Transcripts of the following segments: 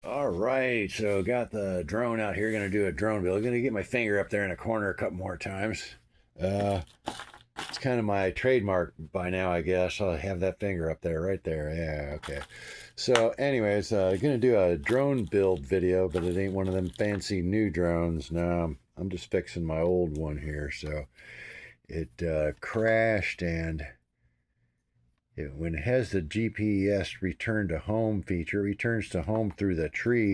All right, so got the drone out here. Going to do a drone build. Going to get my finger up there in a corner a couple more times. Uh, it's kind of my trademark by now, I guess. I'll have that finger up there, right there. Yeah, okay. So, anyways, going to do a drone build video, but it ain't one of them fancy new drones. No, I'm just fixing my old one here. So it crashed, and when it has the GPS return to home feature, it returns to home through the tree.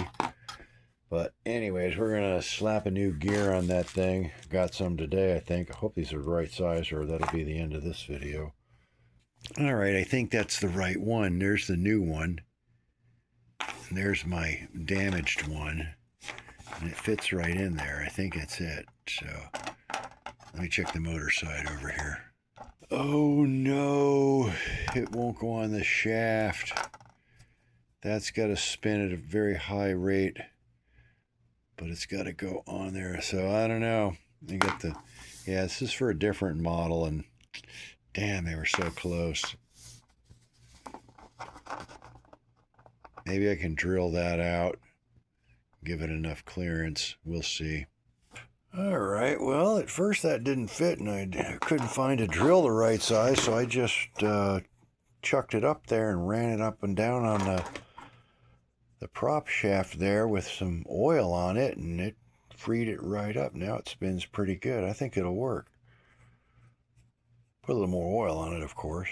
But anyways, we're going to slap a new gear on that thing. Got some today, I think. I hope these are the right size, or that'll be the end of this video. All right, I think that's the right one. There's the new one. And there's my damaged one. And it fits right in there. I think that's it. So let me check the motor side over here. Oh no, it won't go on the shaft. That's got to spin at a very high rate, but it's got to go on there. So I don't know. I got the, yeah, this is for a different model, and damn, they were so close. Maybe I can drill that out, give it enough clearance. We'll see. All right, well, at first that didn't fit, and I couldn't find a drill the right size, so I just chucked it up there and ran it up and down on the prop shaft there with some oil on it, and it freed it right up. Now it spins pretty good. I think it'll work. Put a little more oil on it, of course.